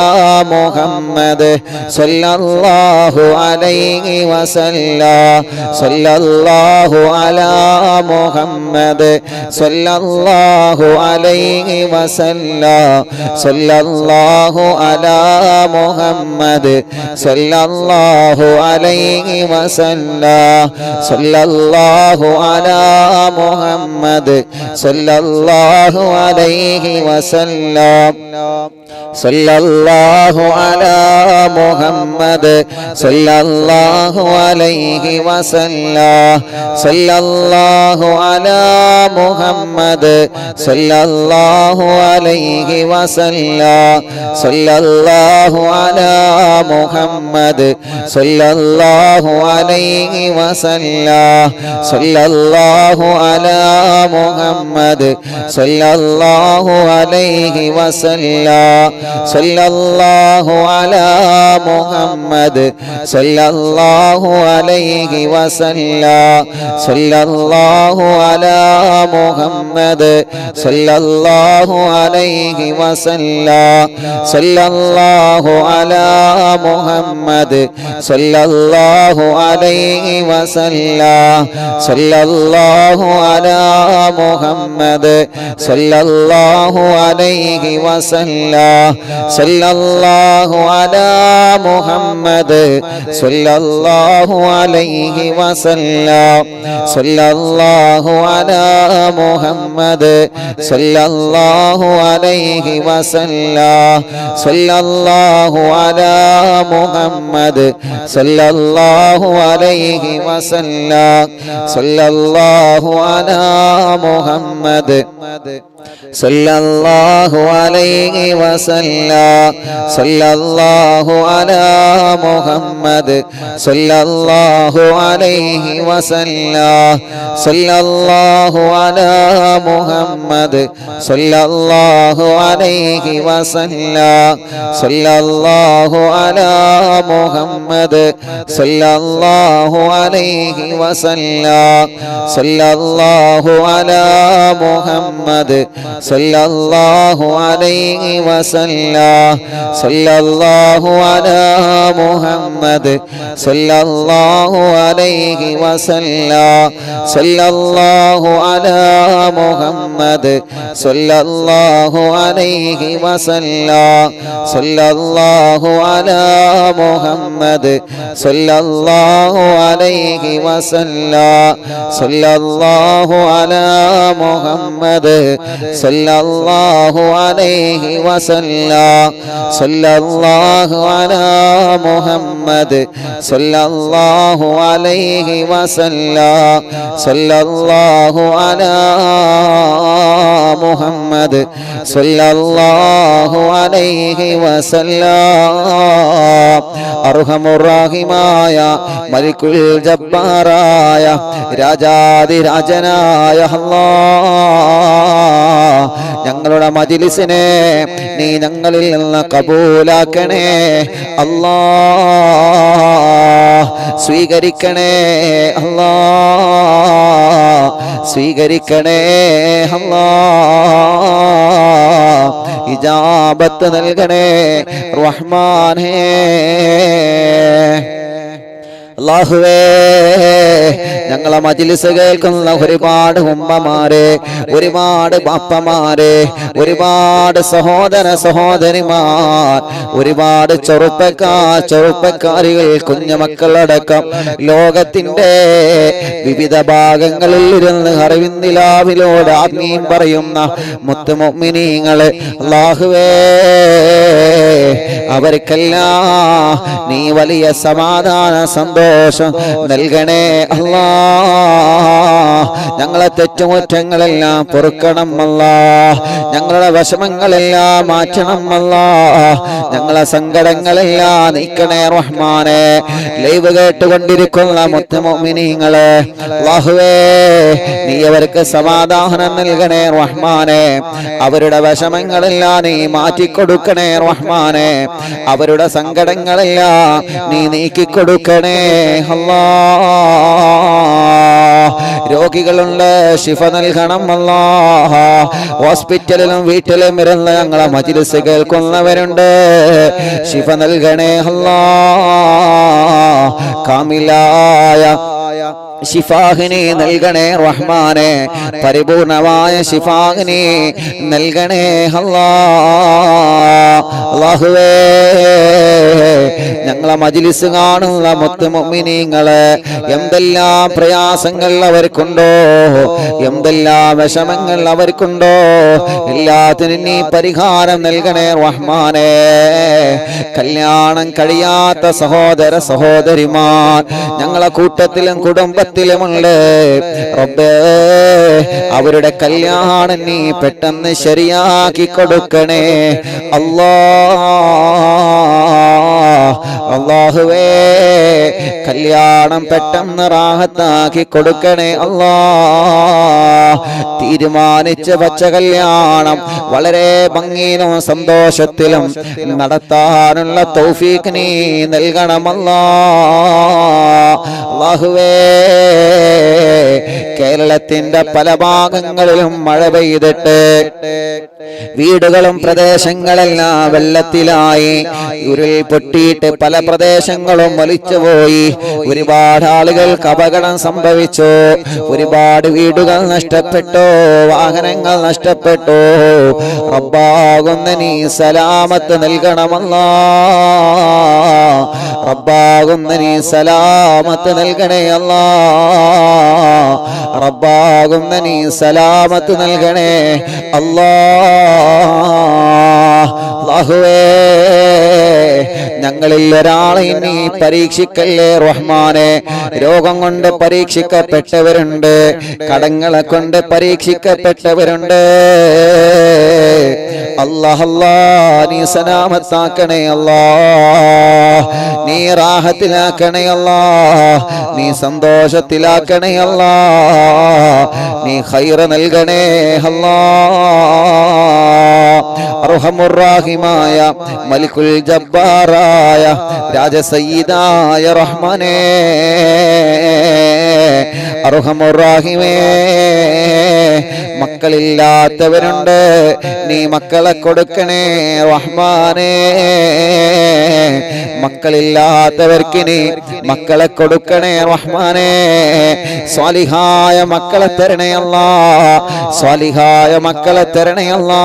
മുഹമ്മദ് സ്വല്ലല്ലാഹു അലൈഹി വസല്ലം സ്വല്ലല്ലാഹു അലാ മുഹമ്മദ് സ്വല്ലല്ലാഹു അലൈഹി വസല്ലം സ്വല്ലല്ലാഹു അലാ മുഹമ്മദ് സ്വല്ലല്ലാഹു അലൈഹി വസല്ലം സ്വല്ലല്ലാഹു അലാ മുഹമ്മദ് സ്വല്ലല്ലാഹു അലൈഹി വസല്ലം സ്വല്ലല്ലാഹു അലാ മുഹമ്മദ് സ്വല്ലല്ലാഹു അലൈഹി വസല്ലം സ്വല്ലല്ലാഹു അലാ മുഹമ്മദ് സ്വല്ലല്ലാഹു അലൈഹി വസല്ലം സ്വല്ലല്ലാഹു അലാ മുഹമ്മദ് സ്വല്ലല്ലാഹു അലൈഹി വസല്ലം സ്വല്ലല്ലാഹു അലാ മുഹമ്മദ് സ്വല്ലല്ലാഹു അലൈഹി വസല്ലം സ്വല്ലല്ലാഹു അലാ മുഹമ്മദ് സ്വല്ലല്ലാഹു അലൈഹി വസല്ലം സ്വല്ലല്ലാഹു അലാ മുഹമ്മദ് സ്വല്ലല്ലാഹു അലൈഹി വസല്ലം സ്വല്ലല്ലാഹു അലാ മുഹമ്മദ് സ്വല്ലല്ലാഹു അലൈഹി വസല്ലം സ്വല്ലല്ലാഹു അലാ മുഹമ്മദ് സ്വല്ലല്ലാഹു അലൈഹി വസല്ലം സ്വല്ലല്ലാഹു അലാ മുഹമ്മദ് സ്വല്ലല്ലാഹു അലൈഹി വസല്ലം സ്വല്ലല്ലാഹു അലാ മുഹമ്മദ് സ്വല്ലല്ലാഹു അലൈഹി വസല്ലം സ്വല്ലല്ലാഹു അലാ മുഹമ്മദ് സ്വല്ലല്ലാഹു അലൈഹി വസല്ലം സ്വല്ലല്ലാഹു അലാ മുഹമ്മദ് സ്വല്ലല്ലാഹു അലൈഹി വസല്ലം സ്വല്ലല്ലാഹു അലാ മുഹമ്മദ് സ്വല്ലല്ലാഹു അലൈഹി വസല്ലം സ്വല്ലല്ലാഹു അലാ മുഹമ്മദ് സ്വല്ലല്ലാഹു അലൈഹി വസല്ലം സ്വല്ലല്ലാഹു അലാ മുഹമ്മദ് സ്വല്ലല്ലാഹു അലൈഹി വസല്ലം സ്വല്ലല്ലാഹു അലാ മുഹമ്മദ് സ്വല്ലല്ലാഹു അലൈഹി വസല്ലം സ്വല്ലല്ലാഹു അലാ മുഹമ്മദ് സ്വല്ലല്ലാഹു അലൈഹി വസല്ലം സ്വല്ലല്ലാഹു അലാ മുഹമ്മദ് സ്വല്ലല്ലാഹു അലൈഹി വസല്ലം സ്വല്ലല്ലാഹു അലാ മുഹമ്മദ് സ്വല്ലല്ലാഹു അലൈഹി വസല്ലം സ്വല്ലല്ലാഹു അലാ മുഹമ്മദ് സ്വല്ലല്ലാഹു അലൈഹി വസല്ലം സ്വല്ലല്ലാഹു അലാ മുഹമ്മദ് സ്വല്ലല്ലാഹു അലൈഹി വസല്ലം സ്വല്ലല്ലാഹു അലാ മുഹമ്മദ് സ്വല്ലല്ലാഹു അലൈഹി വസല്ലം അർഹമുർ-റഹീമായ മലിക്കുൽ ജബ്ബാറായ രാജാധിരാജനായ അല്ലാഹ് ഞങ്ങളുടെ മജ്‌ലിസിനെ നീ ഞങ്ങളിൽ നിന്ന് കബൂലാക്കണേ അല്ലാഹ് സ്വീകരിക്കണേ അല്ലാഹ് സ്വീകരിക്കണേ അല്ലാഹ് ഇജാബത്ത് നൽകണേ റഹ്മാനേ അല്ലാഹുവേ ഞങ്ങളെ മജ്‌ലിസ് കേൾക്കുന്ന ഒരുപാട് ഉമ്മമാരെ, ഒരുപാട് ബാപ്പമാരെ, ഒരുപാട് സഹോദര സഹോദരിമാർ, ഒരുപാട് ചെറുപ്പക്കാരികൾ, കുഞ്ഞുമക്കളടക്കം ലോകത്തിന്റെ വിവിധ ഭാഗങ്ങളിൽ ഇരുന്ന് അറിവിന്ദിലാവിലോട് ആമീൻ പറയുന്ന മുത്ത് മുഅ്മിനീങ്ങളെ അല്ലാഹുവേ അവർക്കെല്ലാം നീ വലിയ സമാധാന സന്തോഷം നൽകണേ അല്ലാ. ഞങ്ങളെ തെറ്റുകുറ്റങ്ങളെല്ലാം പൊറുക്കണം അല്ലാ. ഞങ്ങളുടെ വിഷമങ്ങളെല്ലാം മാറ്റണം അല്ലാ. ഞങ്ങളെ സങ്കടങ്ങളെല്ലാം നീക്കണേ റഹ്മാനെ. ലൈവ് കേട്ടുകൊണ്ടിരിക്കുന്ന മുത്ത് മുഅ്മിനീങ്ങളെ അല്ലാഹുവേ നീ അവർക്ക് സമാധാനം നൽകണേ റഹ്മാനെ. അവരുടെ വിഷമങ്ങളെല്ലാം നീ മാറ്റിക്കൊടുക്കണേ റഹ്മാനെ. അവരുടെ സങ്കടങ്ങളെല്ലാം നീ നീക്കിക്കൊടുക്കണേ അല്ലാ. രോഗികളുണ്ട്, ശിഫ നൽകണം അല്ലാ. ഹോസ്പിറ്റലിലും വീട്ടിലും ഇരുന്ന് ഞങ്ങളെ മജ്‌ലിസ് കേൾക്കുന്നവരുണ്ട്, ശിഫ നൽകണേ അല്ലാ. കാമിലായ ശിഫാഹിനി നൽകണേ റഹ്മാനെ. പരിപൂർണമായ ശിഫാഹിനി നൽകണേ അല്ലാ. അല്ലാഹുവേ ഞങ്ങളെ മജ്‌ലിസ് കാണുന്ന മുത്ത് മുഅ്മിനീങ്ങളെ എന്തെല്ലാം പ്രയാസങ്ങൾ അവർക്കുണ്ടോ, എന്തെല്ലാം വിഷമങ്ങൾ അവർക്കുണ്ടോ, എല്ലാത്തിനും നീ പരിഹാരം നൽകണേ റഹ്മാനെ. കല്യാണം കഴിയാത്ത സഹോദര സഹോദരിമാർ ഞങ്ങളെ കൂട്ടത്തിലും കുടുംബത്തിലുമുണ്ട് റബ്ബേ. അവരുടെ കല്യാണം നീ പെട്ടെന്ന് ശരിയാക്കി കൊടുക്കണേ അല്ലാ. അല്ലാഹുവേ കല്യാണം പെട്ടെന്ന് റാഹത്താക്കി കൊടുക്കണേ അല്ലാ. തീരുമാനിച്ച വച്ച കല്യാണം വളരെ ഭംഗിയിലും സന്തോഷത്തിലും നടത്താനുള്ള തൗഫീഖ് നീ നൽകണമല്ലാ. അല്ലാഹുവേ കേരളത്തിന്റെ പല ഭാഗങ്ങളിലും മഴ പെയ്തിട്ട് വീടുകളും പ്രദേശങ്ങളെല്ലാം വെള്ളത്തിലായി, ഉരുൾ പൊട്ടിയിട്ട് പല പ്രദേശങ്ങളും ഒലിച്ചുപോയി. ഒരുപാട് ആളുകൾക്ക് അപകടം സംഭവിച്ചു, ഒരുപാട് വീടുകൾ നഷ്ടപ്പെട്ടു, വാഹനങ്ങൾ നഷ്ടപ്പെട്ടു. റബ്ബാകുന്ന നീ സലാമത്ത് നൽകണമല്ലാ. റബ്ബാകുന്ന നീ സലാമത്ത് നൽകണേ അല്ലാ. റബ്ബാകുന്ന നീ സലാമത്ത് നൽകണേ അല്ലാ. അല്ലാഹുവേ ഞങ്ങളിൽ ഒരാളെ നീ പരീക്ഷിക്കല്ലേ റഹ്മാനെ. രോഗം കൊണ്ട് പരീക്ഷിക്കപ്പെട്ടവരുണ്ട്, കടങ്ങളെ കൊണ്ട് പരീക്ഷിക്കപ്പെട്ടവരുണ്ട്. അല്ലാഹ് നീ സലാമത്താക്കണേ അല്ലാ. നീ റാഹത്തിലാക്കണേ അല്ലാ. നീ സന്തോഷത്തിലാക്കണേ അല്ലാ. നീ ഖൈർ നൽകണേ അല്ലാ. അർഹമുർ റഹീമായ മലിക്കുൽ ജബ്ബാറായ രാജസയ്യിദായ റഹ്മാനേ, അർഹമുർ റഹീമേ മക്കളില്ലാത്തവരുണ്ട്, നീ മക്കളെ കൊടുക്കണേ റഹ്മാനേ. മക്കളില്ലാത്തവർക്ക് നീ മക്കളെ കൊടുക്കണേ റഹ്മാനേ. സ്വാലിഹായ മക്കളെ തരണേ അല്ലാ. സ്വാലിഹായ മക്കളെ തരണേ അല്ലാ.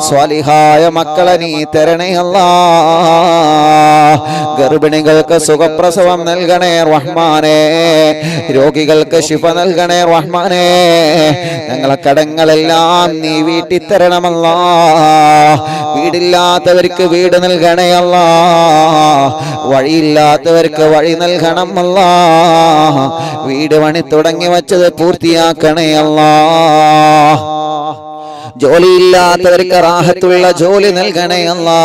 സ്വാലിഹായ മക്കളെ നീ തരണേ അല്ലാ. ഗർഭിണികൾക്ക് സുഖപ്രസവം നൽകണേ റഹ്മാനേ. രോഗികൾക്ക് ശിഫ നൽകണേ റഹ്മാനേ. ഞങ്ങളെ കടങ്ങളെല്ലാം നീ വീട്ടി തരണമല്ലാ. വീടില്ലാത്തവർക്ക് വീട് നൽകണേ അല്ലാ. വഴിയില്ലാത്തവർക്ക് വഴി നൽകണം അല്ലാ. വീട് പണി തുടങ്ങി വച്ചത് പൂർത്തിയാക്കണേ അല്ലാ. ജോലിയില്ലാത്തവർക്ക് റാഹത്തുള്ള ജോലി നൽകണേ അല്ലാ.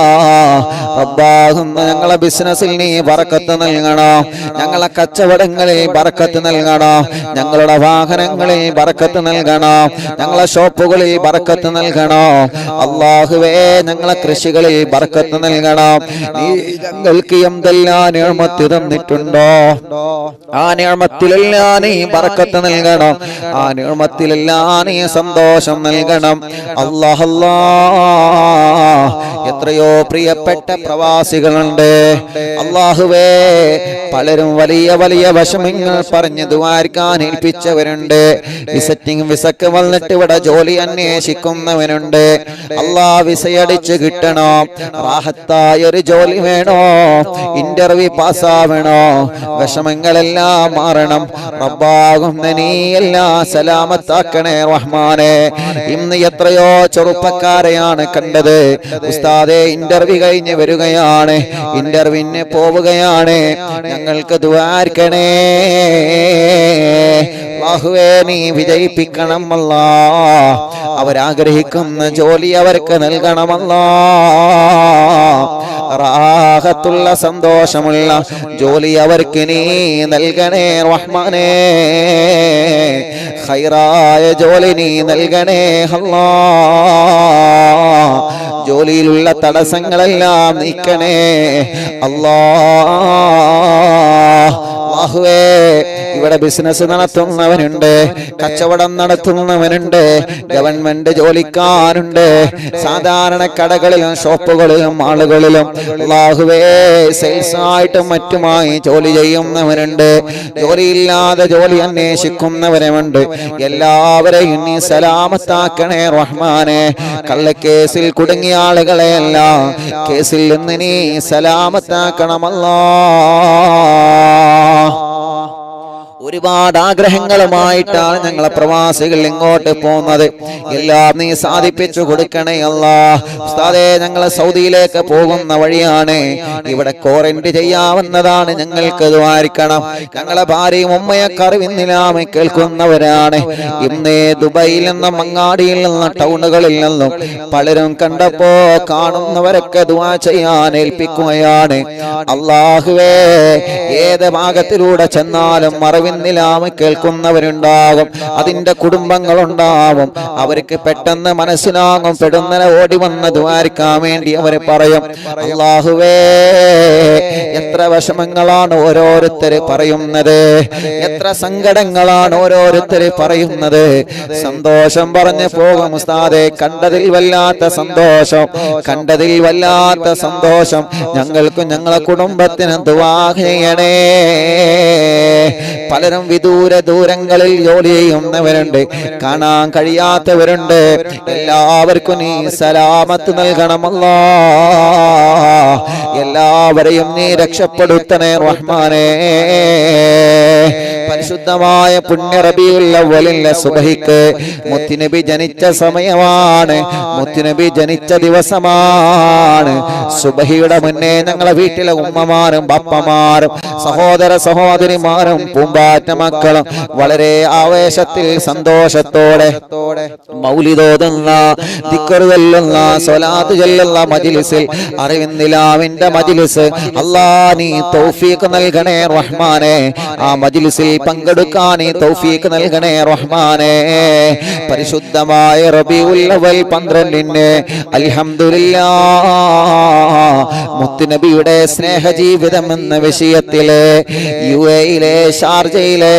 റബ്ബാകുന്ന ഞങ്ങളെ ബിസിനസ്സിൽ നീ ബറക്കത്ത് നൽകണം. ഞങ്ങളെ കച്ചവടങ്ങളിൽ ബറക്കത്ത് നൽകണം. ഞങ്ങളുടെ വാഹനങ്ങളിൽ ബറക്കത്ത് നൽകണം. ഞങ്ങളെ ഷോപ്പുകളിൽ ബറക്കത്ത് നൽകണം. അല്ലാഹുവേ ഞങ്ങളെ കൃഷികളിൽ ബറക്കത്ത് നൽകണം. നീ ഞങ്ങൾക്ക് എന്തെല്ലാം നിഅമത്ത് തന്നിട്ടുണ്ടോ ആ നിഅമത്തിലെല്ലാം നീ ബറക്കത്ത് നൽകണം. ആ നിഅമത്തിലെല്ലാം നീ സന്തോഷം നൽകണം. അല്ലാഹ് എത്രയോ പ്രിയപ്പെട്ട പ്രവാസികളുണ്ട് അല്ലാഹുവേ. പലരും വലിയ വലിയ വിഷമങ്ങൾ പറഞ്ഞ് ദുആർക്കാൻ ഏൽപ്പിച്ചവരുണ്ട്. വിസിറ്റിംഗ് വിസക്ക് വന്നിട്ട് ഇവിടെ ജോലി അന്വേഷിക്കുന്നവനുണ്ട്. അല്ലാഹ് വിസയടിച്ച് കിട്ടണോ, റാഹത്തായ ഒരു ജോലി വേണോ, ഇന്റർവ്യൂ പാസ്സാവണോ, വിഷമങ്ങളെല്ലാം മാറണം. റബ്ബാകുന്ന നീ എല്ലാം സലാമത്താക്കണേ റഹ്മാനെ. ഇന്ന് എത്രയോ ചെറുപ്പക്കാരെയാണ് കണ്ടത്. ഉസ്താദേ ഇന്റർവ്യൂ കഴിഞ്ഞ് വരികയാണ്, ഇന്റർവ്യൂവിന് പോവുകയാണ്, ഞങ്ങൾക്ക് ദുആർക്കണേ അല്ലാഹുവേ, നീ വിജയിപ്പിക്കണം അല്ലാഹ്. അവരാഗ്രഹിക്കുന്ന ജോലി അവർക്ക് നൽകണമല്ലാഹ്. റാഹത്തുള്ള സന്തോഷമുള്ള ജോലി അവർക്ക് നീ നൽകണേ റഹ്മാനേ. ഖൈറായ ജോലി നീ നൽകണേ അല്ലാഹ്. ജോലിയിലുള്ള തടസ്സങ്ങളെല്ലാം നീക്കണേ അല്ലാഹ്. അല്ലാഹുവേ, ഇവിടെ ബിസിനസ് നടത്തുന്നവനുണ്ട്, കച്ചവടം നടത്തുന്നവനുണ്ട്, ഗവൺമെന്റ് ജോലിക്കാരുണ്ട്, സാധാരണ കടകളിലും ഷോപ്പുകളിലും ആളുകളിലും അല്ലാഹുവേ സെയിൽസ് ആയിട്ടും മറ്റുമായി ജോലി ചെയ്യുന്നവരുണ്ട്, ജോലിയില്ലാതെ ജോലി അന്വേഷിക്കുന്നവരുമുണ്ട്. എല്ലാവരെയും നീ സലാമത്താക്കണേ റഹ്മാനെ. കള്ളക്കേസിൽ കുടുങ്ങിയ ആളുകളെയെല്ലാം കേസിൽ നിന്ന് നീ സലാമത്താക്കണമല്ലാ. ഒരുപാട് ആഗ്രഹങ്ങളുമായിട്ടാണ് ഞങ്ങളെ പ്രവാസികൾ ഇങ്ങോട്ട് പോകുന്നത്. എല്ലാം നീ സാധിപ്പിച്ചു കൊടുക്കണേ അല്ലാഹ്. ഉസ്താദേ, ഞങ്ങളെ സൗദിയിലേക്ക് പോകുന്ന വഴിയാണ്, ഇവിടെ ക്വാറന്റൈൻ ചെയ്യാവുന്നതാണ്, ഞങ്ങൾക്ക് ദ്വാരിക്കണം. ഞങ്ങളെ ഭാര്യയും ഉമ്മയൊക്കെ അറിവിന്നിലാമെ കേൾക്കുന്നവരാണ്. ഇന്ന് ദുബൈയിൽ നിന്നും അങ്ങാടിയിൽ നിന്നും ടൗണുകളിൽ നിന്നും പലരും കണ്ടപ്പോ കാണുന്നവരൊക്കെ ദുആ ചെയ്യാൻ ഏൽപ്പിക്കുകയാണ്. അല്ലാഹുവേ, ഏത് ഭാഗത്തിലൂടെ ചെന്നാലും നിലാമ കേൾക്കുന്നവരുണ്ടാകും, അതിന്റെ കുടുംബങ്ങളുണ്ടാവും. അവർക്ക് പെട്ടെന്ന് മനസ്സിലാകും, പെടുന്നനെ ഓടി വന്ന് ദ്വാരിക്കാൻ വേണ്ടി അവർ പറയും. അല്ലാഹുവേ, എത്ര വിഷമങ്ങളാണ് ഓരോരുത്തര് പറയുന്നത്, എത്ര സങ്കടങ്ങളാണ് ഓരോരുത്തര് പറയുന്നത്. സന്തോഷം പറഞ്ഞു പോകും ഉസ്താദേ, കണ്ടതിൽ വല്ലാത്ത സന്തോഷം, കണ്ടതിൽ വല്ലാത്ത സന്തോഷം. ഞങ്ങൾക്കും ഞങ്ങളെ കുടുംബത്തിന് ദുആ ചെയ്യണേ. പലരും വിദൂര ദൂരങ്ങളിൽ ജോലി ചെയ്യുന്നവരുണ്ട്, കാണാൻ കഴിയാത്തവരുണ്ട്. എല്ലാവർക്കും നീ സലാമത്ത് നൽകണമല്ലാ. എല്ലാവരെയും നീ രക്ഷപ്പെടുത്തണേ റഹ്മാനേ. പരിശുദ്ധമായ പുണ്യ റബീഉൽ അവ്വലിലെ സുബഹിക്ക് മുത്തുനബി ജനിച്ച സമയമാണ്, മുത്തുനബി ജനിച്ച ദിവസമാണ്. സുബഹിയുടെ മുന്നേ ഞങ്ങളെ വീട്ടിലെ ഉമ്മമാരും ബാപ്പമാരും സഹോദര സഹോദരിമാരും പൂമ്പാറ്റ മക്കളും വളരെ ആവേശത്തിൽ സന്തോഷത്തോടെ മൗലിദോതുന്ന, ദിക്ർ ചൊല്ലുന്ന, സ്വലാത്ത് ചൊല്ലുന്ന മജ്ലിസിൽ, അറിവിന്നിലാവിന്റെ മജ്ലിസ്, അല്ലാഹ് നീ തൗഫീഖ് നൽകണേ റഹ്മാനേ. ആ മജ്ലിസിൽ പങ്കെടുക്കാൻ നീ തൗഫീഖ് നൽകണേ റഹ്മാനേ. പരിശുദ്ധമായ റബീഉൽ അവ്വൽ 12 അൽഹംദുലില്ലാഹ് മുത്തുനബിയുടെ സ്നേഹജീവിതം എന്ന വിഷയത്തില് യുഎഇയിലെ ഷാർജയിലെ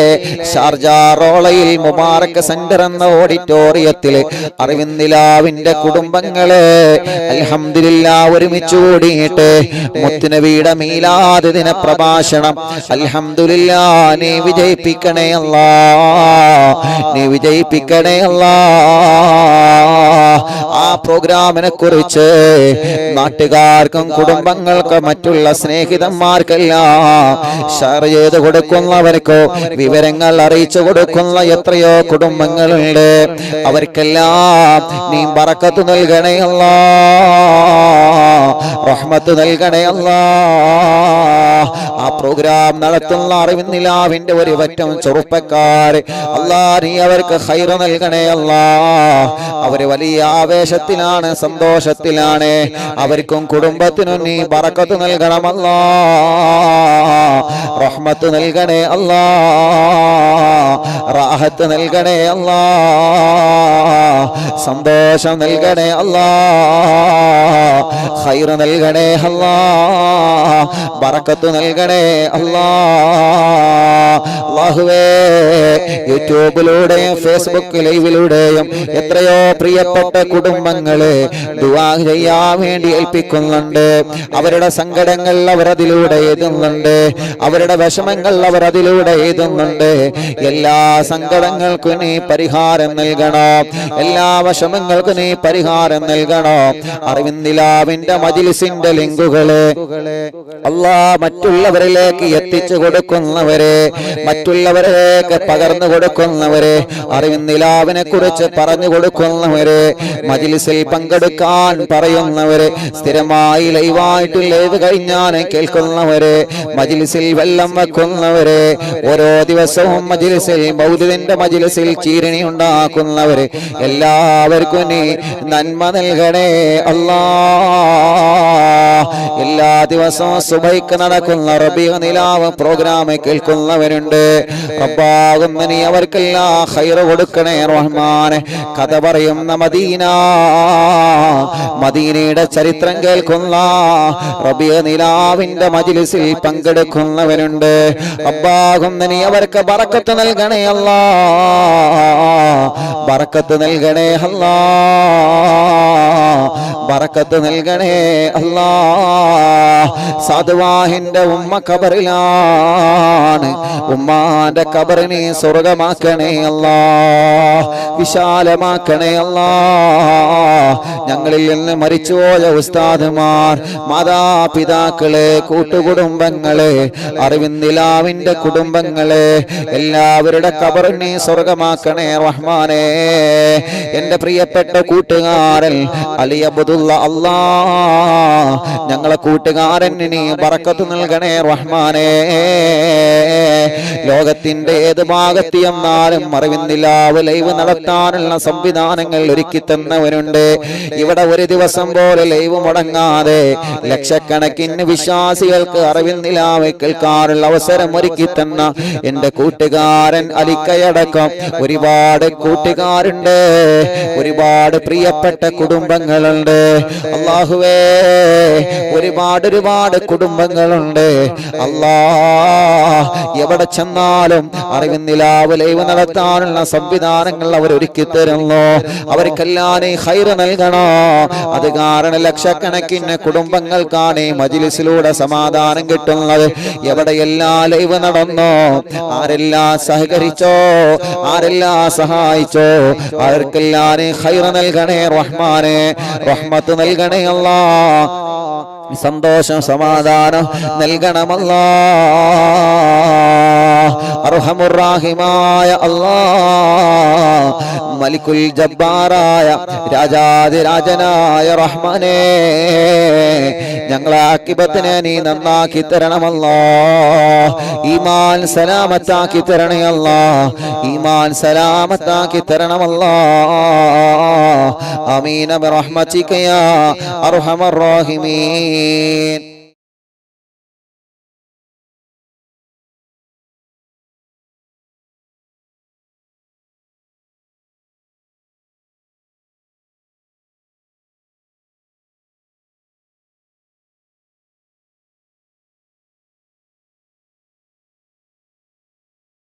ഷാർജ റോളയിൽ മുബാറക് സെന്റർ എന്ന ഓഡിറ്റോറിയത്തില് അറിവിന്നിലാവിന്റെ കുടുംബങ്ങള് അൽഹംദുലില്ലാഹ് ഒരുമിച്ച് കൂടിയിട്ട് മുത്തുനബിയുടെ മീലാദ് ദിന പ്രഭാഷണം അൽഹംദുലില്ലാഹ് നീ വിജയിപ്പിക്കണേ അല്ലാഹ്, നീ വിജയിപ്പിക്കണേ അല്ലാഹ്. ആ പ്രോഗ്രാമിനെ കുറിച്ച് നാട്ടുകാർക്കും കുടുംബങ്ങൾക്കും മറ്റുള്ള സ്നേഹിതന്മാർക്കെല്ലാം ഷെയർ ചെയ്ത് കൊടുക്കുന്നവർക്കോ വിവരങ്ങൾ അറിയിച്ചു കൊടുക്കുന്ന എത്രയോ കുടുംബങ്ങളുണ്ട്. അവർക്കെല്ലാം നീ ബറക്കത്ത് നൽകണേ അല്ലാഹ്, റഹ്മത്ത് നൽകണേ അല്ലാഹ്. ആ പ്രോഗ്രാം നടത്തുന്ന അറിവിന്നിലാവിന്റെ ഒരു പറ്റം ചെറുപ്പക്കാർ അല്ലാഹ് നീ അവർക്ക് ഖൈർ നൽകണേ അല്ലാഹ്. അവര് വലിയ ആവേശത്തിൽ ആവേശത്തിലാണ്, സന്തോഷത്തിലാണ്. അവർക്കും കുടുംബത്തിനും നീ ബറക്കത്ത് നൽകണം അല്ലാ, റഹ്മത്ത് നൽകണേ അല്ലാ, റാഹത്ത് നൽകണേ അല്ലാ, സന്തോഷം നൽകണേ അല്ലാ, ഖൈർ നൽകണേ അല്ലാ, ബറക്കത്ത് നൽകണേ അല്ലാ. അല്ലാഹുവേ, യൂട്യൂബിലൂടെയും ഫേസ്ബുക്ക് ലൈവിലൂടെയും എത്രയോ പ്രിയപ്പെട്ട കുടുംബങ്ങളെ ദുആ ചെയ്യാൻ വേണ്ടി ഏൽപ്പിക്കുന്നുണ്ട്. അവരുടെ സങ്കടങ്ങൾ അവരതിലൂടെ എഴുതുന്നുണ്ട്, അവരുടെ വിഷമങ്ങൾ അവരതിലൂടെ എഴുതുന്നുണ്ട്. എല്ലാ സങ്കടങ്ങൾക്കും നീ പരിഹാരം നൽകണം, എല്ലാ വിഷമങ്ങൾക്കും നീ പരിഹാരം നൽകണം. അറിവിന്ദിലാവിന്റെ മജ്‌ലിസിന്റെ ലിങ്കുകളെ അല്ലാ മറ്റുള്ളവരിലേക്ക് എത്തിച്ചു കൊടുക്കുന്നവരെ, മറ്റുള്ളവരിലേക്ക് പകർന്നു കൊടുക്കുന്നവരെ, അറിവിന്ദിലാവിനെ കുറിച്ച് പറഞ്ഞു കൊടുക്കുന്നവരെ, മജ്‌ലിസിൽ പങ്കെടുക്കാൻ പറയുന്നവരെ, സ്ഥിരമായി ലൈവായിട്ട് ലൈവ് കഴിഞ്ഞാൽ കേൾക്കുന്നവരെ, മജ്‌ലിസിൽ വെള്ളം വെക്കുന്നവരെ, ഓരോ ദിവസവും മജ്‌ലിസിൽ മൗലിദിന്റെ മജ്‌ലിസിൽ ചീരണി ഉണ്ടാക്കുന്നവരെ, എല്ലാവർക്കും നീ നന്മ നൽകണേ അല്ലാ. എല്ലാ ദിവസവും സുബഹിക്ക് നടക്കുന്ന റബീഉ നിലാവ് പ്രോഗ്രാം കേൾക്കുന്നവരുണ്ട്. റബ്ബാകുന്ന നീ അവർക്കെല്ലാം ഖൈർ കൊടുക്കണേ റഹ്മാനെ. കഥ പറയുന്ന മദീന, മദീനയുടെ ചരിത്രം കേൾക്കുന്ന റബീഉ നിലാവിന്റെ മജ്‌ലിസിൽ പങ്കെടുക്കുന്നവരുണ്ട്. റബ്ബാകുന്ന നീ അവർക്ക് ബറക്കത്ത് നൽകണേ അല്ലാ, ബറക്കത്ത് നൽകണേ അല്ലാ, ബറക്കത്ത് നൽകണേ അല്ലാ. സാധുവാഹിന്റെ ഉമ്മ ഖബറിലാണ്, ഉമ്മാന്റെ ഖബറിനെ സ്വർഗമാക്കണേ അല്ലാ, വിശാലമാക്കണേ അല്ലാ. ഞങ്ങളിൽ നിന്ന് മരിച്ചുപോയ ഉസ്താദുമാർ, മാതാപിതാക്കളെ, കൂട്ടുകുടുംബങ്ങളെ, അറിവിന്ദിലാവിന്റെ കുടുംബങ്ങളെ, എല്ലാവരുടെ ഖബറിനെ സ്വർഗമാക്കണേ റഹ്മാനേ. എന്റെ പ്രിയപ്പെട്ട കൂട്ടുകാരൻ അലി അബ്ദുള്ള അല്ലാ, ഞങ്ങളെ കൂട്ടുകാരൻ നീ ബറക്കത്ത് നൽകണേ റഹ്മാനേ. ലോകത്തിന്റെ ഏത് ഭാഗത്ത് എന്നാലും അറിവിന്ദിലാവ് ലൈവ് നടത്താനുള്ള സംവിധാനങ്ങൾ ഒരുക്കി തന്നവരുണ്ട്. ഇവിടെ ഒരു ദിവസം പോലെ ലൈവ് മുടങ്ങാതെ ലക്ഷക്കണക്കിന് വിശ്വാസികൾക്ക് അറിവിന്ദിലാവ് കേൾക്കാനുള്ള അവസരം ഒരുക്കി തന്ന എന്റെ കൂട്ടുകാരൻ അലിക്കയടക്കം ഒരുപാട് കൂട്ടുകാരുണ്ട്, ഒരുപാട് പ്രിയപ്പെട്ട കുടുംബങ്ങളുണ്ട്. അല്ലാഹുവേ, ഒരുപാട് കുടുംബങ്ങളുണ്ട്. അല്ലാ, എവിടെ ചെന്നാലും അറിവിന്ദിലാവ് ലൈവ് നടത്താനുള്ള സംവിധാനങ്ങൾ അവർ ഒരുക്കി തരുന്നു. അവർക്കെല്ലാം നീ ഖൈർ നൽകണോ. അത് കാരണം ലക്ഷക്കണക്കിന് കുടുംബങ്ങൾക്കാണ് ഈ മജ്‌ലിസിലൂടെ സമാധാനം കിട്ടുന്നത്. എവിടെയെല്ലാം ലൈവ് നടന്നോ, ആരെല്ലാം സഹകരിച്ചോ, ആരെല്ലാം സഹായിച്ചോ, അവർക്കെല്ലാം നീ ഖൈർ നൽകണേ റഹ്മാനെ, റഹ്മത്ത് നൽകണേ അല്ലാ, സന്തോഷം സമാധാനം നൽകണമല്ലാ. അർഹമുർ റഹീമായ അല്ലാഹ്, മലിക്കുൽ ജബ്ബാറായ രാജാതിരാജനായ റഹ്മാനേ, ഞങ്ങളെ ആഖിബത്തിനെ നീ നന്നാക്കി തരണമല്ലാ. ഈമാൻ സലാമത്താക്കി തരണേ അല്ലാ, ഈമാൻ സലാമത്താക്കി തരണമല്ലാ. ആമീൻ ബിറഹ്മതിക യാ അർഹമർ റഹീമീൻ.